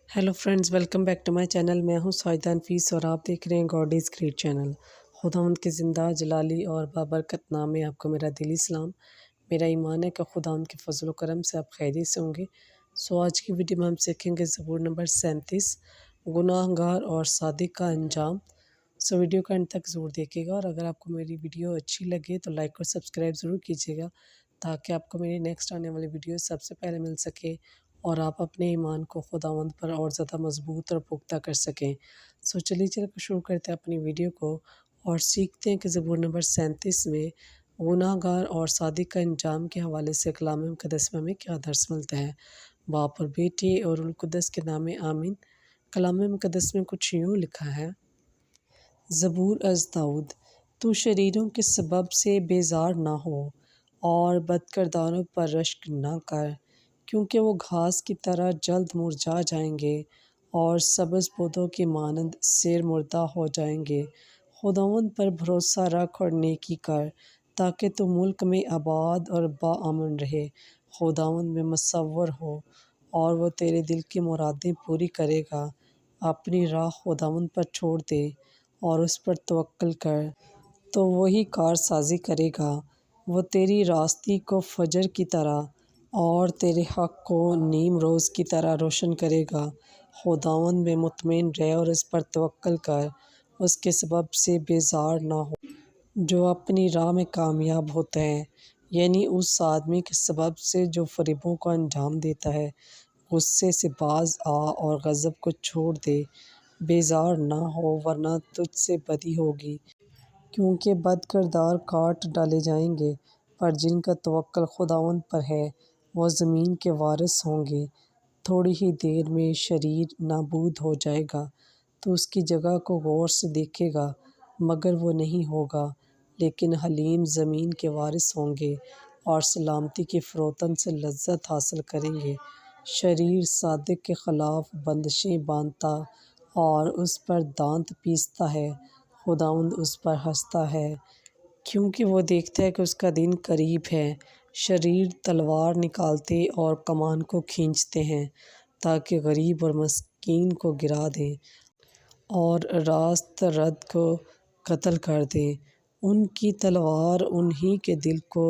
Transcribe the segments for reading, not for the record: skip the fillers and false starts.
Hello friends, welcome back to my channel. मैं हूं साहिदा नफीस और आप देख रहे हैं गॉड इज़ ग्रेट चैनल। खुदावंद के ज़िंदा जलाली और बाबरकत नाम में आपको मेरा दिली सलाम। मेरा ईमान है कि खुदावंद के फजल करम से आप खैरियत से होंगे। आज की वीडियो में हम सीखेंगे ज़बूर नंबर 37, गुनाहगार और सादिक का अंजाम। वीडियो का अंत तक ज़रूर देखिएगा और अगर आपको मेरी वीडियो अच्छी लगे तो लाइक और सब्सक्राइब ज़रूर कीजिएगा ताकि आपको मेरी नेक्स्ट आने वाली वीडियो सबसे पहले मिल सके और आप अपने ईमान को खुदावंद पर और ज़्यादा मजबूत और पुख्ता कर सकें। चलिए शुरू करते हैं अपनी वीडियो को और सीखते हैं कि ज़बूर नंबर 37 में गुनाहगार और सादिक का अंजाम के हवाले से कलाम मुक़द्दस में हमें क्या दर्स मिलता है। बाप और बेटे और रुल कुद्दस के नाम आमीन। कलाम मुक़द्दस में कुछ यूँ लिखा है। ज़बूर अज़ दाऊद, तू शरीरों के सबब से बेजार ना हो और बदकिरदारों पर रश्क ना कर, क्योंकि वो घास की तरह जल्द मुरझा जाएंगे और सब्ज़ पौधों की मानंद सिर मुर्दा हो जाएंगे। खुदावंद पर भरोसा रख और नेकी कर ताकि तू मुल्क में आबाद और बाअमन रहे। खुदावंद में मसव्वर हो और वो तेरे दिल की मुरादें पूरी करेगा। अपनी राह खुदावंद पर छोड़ दे और उस पर तवक्ल कर, तो वही कारसाजी करेगा। वो तेरी रास्ती को फजर की तरह और तेरे हक़ को नीम रोज़ की तरह रोशन करेगा। खुदावंद में मुतमईन रह और इस पर तवक्ल कर, उसके सबब से बेजार ना हो जो अपनी राह में कामयाब होता है, यानी उस आदमी के सबब से जो फरेबों को अंजाम देता है। गुस्से से बाज आ और गज़ब को छोड़ दे। बेजार ना हो वरना तुझसे बदी होगी, क्योंकि बदकिरदार काट डाले जाएंगे, पर जिनका तवक्ल खुदावंद पर है वो ज़मीन के वारिस होंगे। थोड़ी ही देर में शरीर नाबूद हो जाएगा, तो उसकी जगह को गौर से देखेगा, मगर वो नहीं होगा। लेकिन हलीम ज़मीन के वारिस होंगे और सलामती की फ़रोतन से लज्जत हासिल करेंगे। शरीर सादिक के ख़िलाफ़ बंदिशें बांधता और उस पर दांत पीसता है। खुदावंद उस पर हंसता है, क्योंकि वो देखता है कि उसका दिन करीब है। शरीर तलवार निकालते और कमान को खींचते हैं ताकि गरीब और मस्कीन को गिरा दें और रास्त रद को कत्ल कर दें। उनकी तलवार उन्हीं के दिल को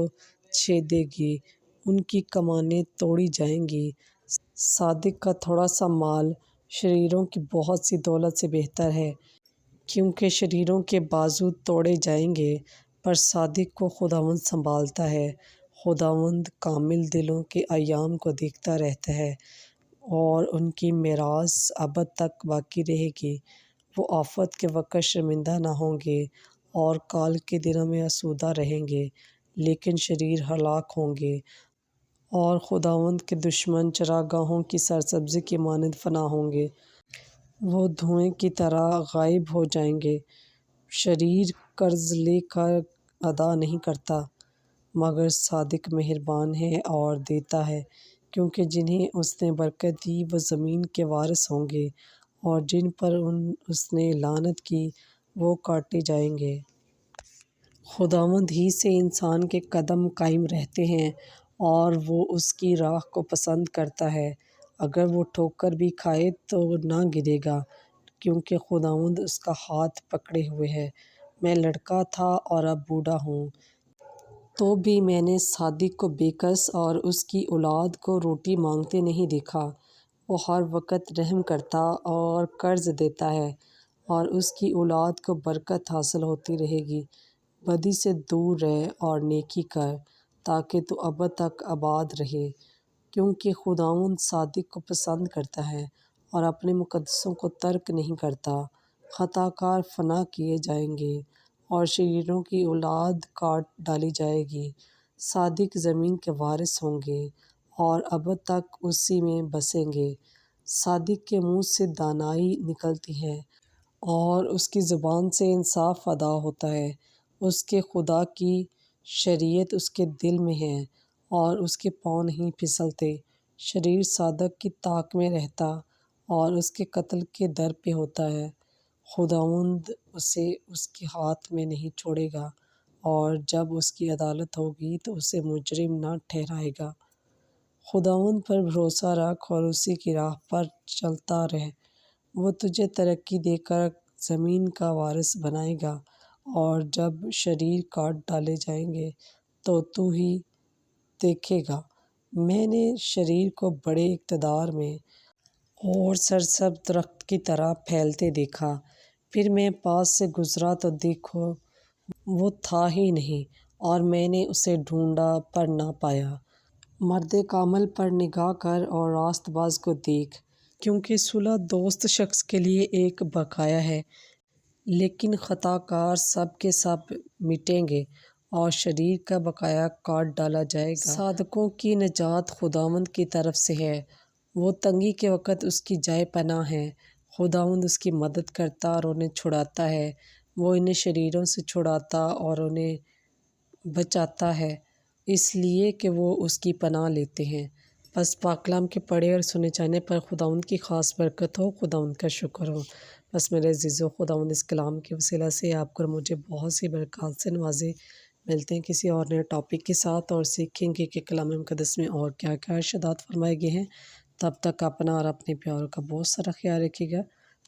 छेदेगी, उनकी कमानें तोड़ी जाएंगी। सादिक का थोड़ा सा माल शरीरों की बहुत सी दौलत से बेहतर है, क्योंकि शरीरों के बाजू तोड़े जाएंगे, पर सादिक को खुदावंद संभालता है। खुदावंद कामिल दिलों के अय्याम को देखता रहता है और उनकी मेरास अबद तक बाकी रहेगी। वो आफत के वक़्त शर्मिंदा ना होंगे और काल के दिनों में आसूदा रहेंगे, लेकिन शरीर हलाक होंगे और खुदावंद के दुश्मन चरागाहों की सरसब्ज़ी की मानद फना होंगे। वो धुएं की तरह गायब हो जाएंगे। शरीर कर्ज लेकर अदा नहीं करता, मगर सादिक मेहरबान है और देता है, क्योंकि जिन्हें उसने बरकत दी वो ज़मीन के वारिस होंगे और जिन पर उसने लानत की वो काटे जाएंगे। खुदावंद ही से इंसान के कदम कायम रहते हैं और वो उसकी राह को पसंद करता है। अगर वो ठोकर भी खाए तो ना गिरेगा, क्योंकि खुदावंद उसका हाथ पकड़े हुए है। मैं लड़का था और अब बूढ़ा हूँ, तो भी मैंने सादिक को बेकस और उसकी औलाद को रोटी मांगते नहीं देखा। वो हर वक्त रहम करता और कर्ज देता है और उसकी औलाद को बरकत हासिल होती रहेगी। बदी से दूर रह और नेकी कर, ताकि तू अब तक आबाद रहे, क्योंकि खुदावंद सादिक को पसंद करता है और अपने मुकद्दसों को तर्क नहीं करता। खताकार फना किए जाएंगे और शरीरों की औलाद काट डाली जाएगी। सादिक ज़मीन के वारिस होंगे और अब तक उसी में बसेंगे। सादिक के मुँह से दानाई निकलती है और उसकी ज़ुबान से इंसाफ अदा होता है। उसके खुदा की शरीयत उसके दिल में है और उसके पाँव नहीं फिसलते। शरीर सादक की ताक में रहता और उसके कत्ल के दर पे होता है। खुदावंद उसे उसके हाथ में नहीं छोड़ेगा और जब उसकी अदालत होगी तो उसे मुजरिम ना ठहराएगा। خداوند پر بھروسہ رکھ اور اسی کی راہ پر چلتا رہ۔ وہ تجھے ترقی دے کر زمین کا وارث بنائے گا، اور جب شریر کاٹ ڈالے جائیں گے تو ہی دیکھے گا۔ میں نے شریر کو بڑے اقتدار میں اور سرسبز درخت کی طرح پھیلتے دیکھا۔ پھر میں پاس سے گزرا تو دیکھو وہ تھا ہی نہیں، اور میں نے اسے ڈھونڈا پر نہ پایا۔ مرد کامل پر نگاہ کر اور راست باز کو دیکھ، کیونکہ صلح دوست شخص کے لیے ایک بقایا ہے، لیکن خطا کار سب کے سب مٹیں گے اور شریر کا بقایا کاٹ ڈالا جائے گا۔ صادقوں کی نجات خداوند کی طرف سے ہے، وہ تنگی کے وقت اس کی جائے پناہ ہے۔ خداوند اس کی مدد کرتا اور انہیں چھڑاتا ہے، وہ انہیں شریروں سے چھڑاتا اور انہیں بچاتا ہے، اس لیے کہ وہ اس کی پناہ لیتے ہیں۔ بس پاک کلام کے پڑھے اور سنے جانے پر خداوند کی خاص برکت ہو، خداوند کا شکر ہو۔ بس میرے عزیزو، خداوند اس کلام کے وسیلہ سے آپ کو اور مجھے بہت سی برکات سے نوازے۔ ملتے ہیں کسی اور نئے ٹاپک کے ساتھ اور سیکھیں گے کہ کلام مقدس میں اور کیا کیا ارشادات فرمائے گئے ہیں۔ تب تک اپنا اور اپنے پیاروں کا بہت سارا خیال رکھیے گا۔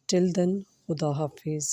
ٹل دن، خدا حافظ۔